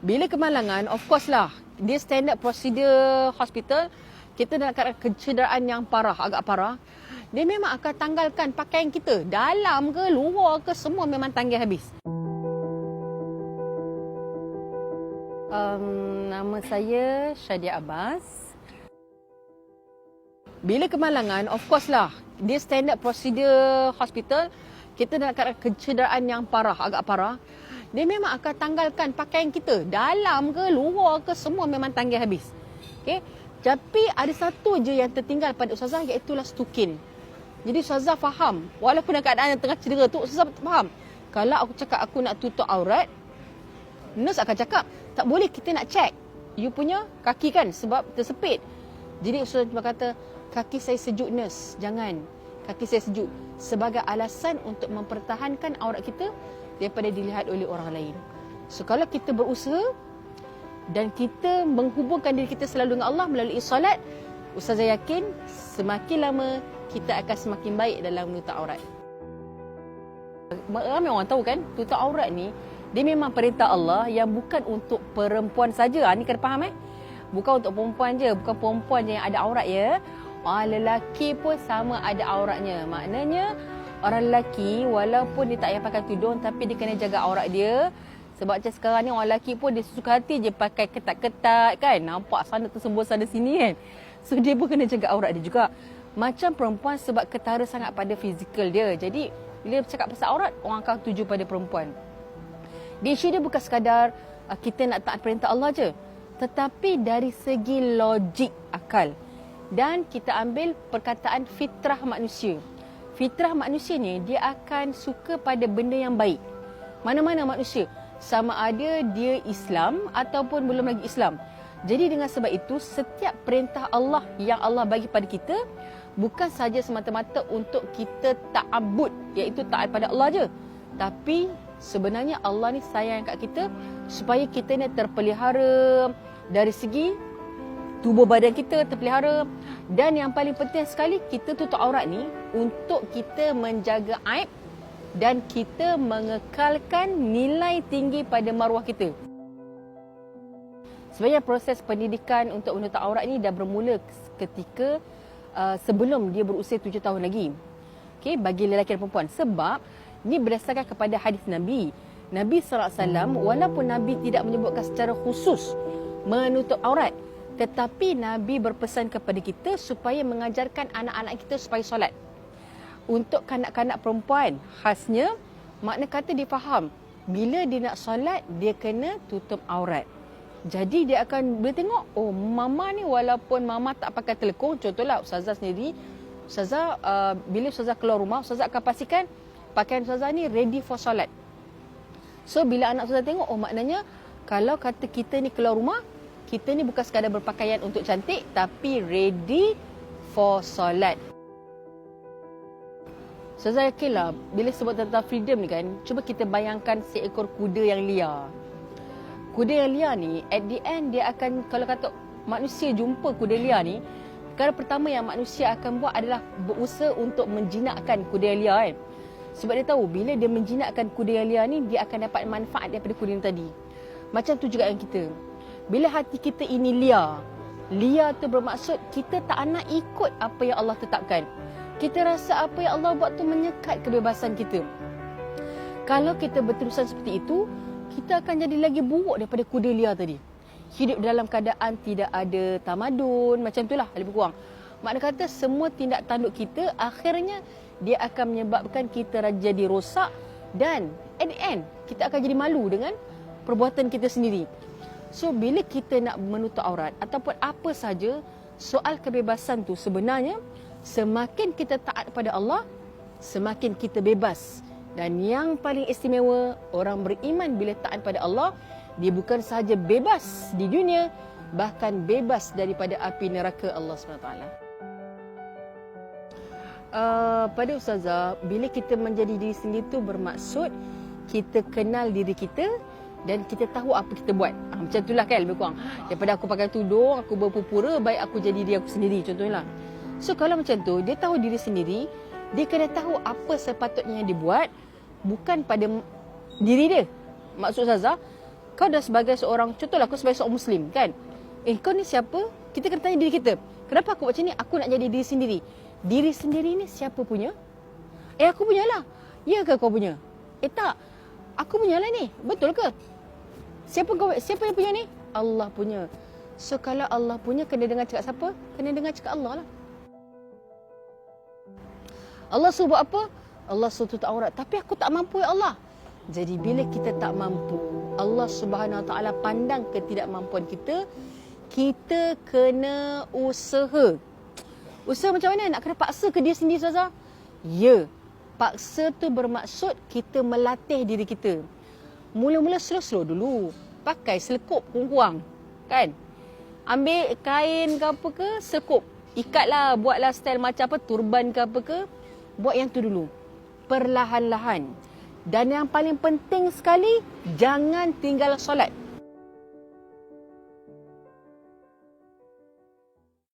Bila kemalangan, of course lah, dia standard prosedur hospital, kita dalam keadaan kecederaan yang parah, agak parah, dia memang akan tanggalkan pakaian kita. Dalam ke, luar ke, semua memang tanggal habis. Nama saya Syadia Abbas. Bila kemalangan, of course lah, dia standard prosedur hospital, kita dalam keadaan kecederaan yang parah, agak parah, dia memang akan tanggalkan pakaian kita. Dalam ke, luar ke, semua memang tanggal habis. Okay? Tapi ada satu je yang tertinggal pada Ustazah, iaitu stukin. Jadi Ustazah faham, walaupun dalam keadaan yang tengah cedera tu, Ustazah faham. Kalau aku cakap aku nak tutup aurat, nurse akan cakap, tak boleh, kita nak check you punya kaki kan, sebab tersepit. Jadi Ustazah cuma kata, kaki saya sejuk nurse, jangan. Kaki saya sejuk. Sebagai alasan untuk mempertahankan aurat kita daripada dilihat oleh orang lain. So kalau kita berusaha dan kita menghubungkan diri kita selalu dengan Allah melalui solat, Ustazah yakin semakin lama kita akan semakin baik dalam menutup aurat. Ramai orang tahu kan, tutup aurat ni dia memang perintah Allah yang bukan untuk perempuan saja. Ni kena faham Bukan untuk perempuan je, bukan perempuan je yang ada aurat ya. Lelaki pun sama ada auratnya. Maknanya orang lelaki walaupun dia tak payah pakai tudung, tapi dia kena jaga aurat dia. Sebab macam sekarang ni orang lelaki pun dia suka hati je pakai ketat-ketat kan. Nampak sana tersembur sana sini kan. So dia pun kena jaga aurat dia juga. Macam perempuan sebab ketara sangat pada fizikal dia. Jadi bila bercakap pasal aurat, orang akan tuju pada perempuan. Di isu dia bukan sekadar kita nak taat perintah Allah je. Tetapi dari segi logik akal. Dan kita ambil perkataan fitrah manusia. Fitrah manusia ni dia akan suka pada benda yang baik. Mana-mana manusia. Sama ada dia Islam ataupun belum lagi Islam. Jadi dengan sebab itu, setiap perintah Allah yang Allah bagi pada kita, bukan sahaja semata-mata untuk kita ta'abud, iaitu taat pada Allah je. Tapi sebenarnya Allah ni sayang kat kita supaya kita ni terpelihara dari segi tubuh badan kita terpelihara. Dan yang paling penting sekali, kita tutup aurat ni untuk kita menjaga aib dan kita mengekalkan nilai tinggi pada maruah kita. Sebenarnya proses pendidikan untuk menutup aurat ni dah bermula ketika sebelum dia berusia 7 tahun lagi. Okay, bagi lelaki dan perempuan. Sebab ni berdasarkan kepada hadis Nabi. Nabi SAW, walaupun Nabi tidak menyebutkan secara khusus menutup aurat, tetapi Nabi berpesan kepada kita supaya mengajarkan anak-anak kita supaya solat. Untuk kanak-kanak perempuan, khasnya, makna kata dia faham. Bila dia nak solat, dia kena tutup aurat. Jadi dia akan boleh tengok, oh mama ni walaupun mama tak pakai telekung, contohlah Ustazah sendiri, Ustazah bila Ustazah keluar rumah, Ustazah akan pastikan pakaian Ustazah ni ready for solat. So bila anak Ustazah tengok, oh maknanya kalau kata kita ni keluar rumah, kita ni bukan sekadar berpakaian untuk cantik, tapi ready for solat. Ustazah yakinlah, bila sebut tentang freedom ni kan, cuba kita bayangkan seekor kuda yang liar. Kuda yang liar ni, at the end dia akan, kalau kata manusia jumpa kuda liar ni, perkara pertama yang manusia akan buat adalah berusaha untuk menjinakkan kuda yang liar kan. Sebab dia tahu, bila dia menjinakkan kuda yang liar ni, dia akan dapat manfaat daripada kuda yang tadi. Macam tu juga yang kita. Bila hati kita ini liar, liar tu bermaksud kita tak nak ikut apa yang Allah tetapkan. Kita rasa apa yang Allah buat tu menyekat kebebasan kita. Kalau kita berterusan seperti itu, kita akan jadi lagi buruk daripada kuda liar tadi. Hidup dalam keadaan tidak ada tamadun, macam itulah lebih kurang. Makna kata semua tindak tanduk kita akhirnya dia akan menyebabkan kita jadi rosak dan at the end kita akan jadi malu dengan perbuatan kita sendiri. So bila kita nak menutup aurat ataupun apa saja, soal kebebasan tu sebenarnya semakin kita taat pada Allah, semakin kita bebas. Dan yang paling istimewa, orang beriman bila taat pada Allah, dia bukan sahaja bebas di dunia, bahkan bebas daripada api neraka Allah SWT. Pada Ustazah, bila kita menjadi diri sendiri tu bermaksud kita kenal diri kita dan kita tahu apa kita buat. Macam itulah kan lebih kurang. Daripada aku pakai tudung, aku berpura-pura, baik aku jadi diri aku sendiri contohnya. So kalau macam tu, dia tahu diri sendiri, dia kena tahu apa sepatutnya yang dibuat, bukan pada diri dia. Maksud Ustazah, Kau dah sebagai seorang, contohlah aku sebagai seorang Muslim kan. Kau ni siapa? Kita kena tanya diri kita. Kenapa aku buat macam ni? Aku nak jadi diri sendiri. Diri sendiri ni siapa punya? Aku punyalah. Ya ke kau punya? Tak. Aku punyalah ni. Betul ke? Siapa yang punya ni? Allah punya. So kalau Allah punya, kena dengar cakap siapa? Kena dengar cakap Allah lah. Allah suruh buat apa? Allah suruh tutup aurat. Tapi aku tak mampu ya Allah. Jadi bila kita tak mampu, Allah Subhanahu Wa Taala pandang ketidakmampuan kita, kita kena usaha. Usaha macam mana? Nak kena paksa ke dia sendiri, Ustazah? Ya. Paksa tu bermaksud kita melatih diri kita. Mula-mula slow-slow dulu. Pakai selekup kurang-kurang. Kan? Ambil kain ke apa ke, selekup. Ikatlah, buatlah style macam apa, turban ke apa ke. Buat yang tu dulu. Perlahan-lahan. Dan yang paling penting sekali, jangan tinggal solat.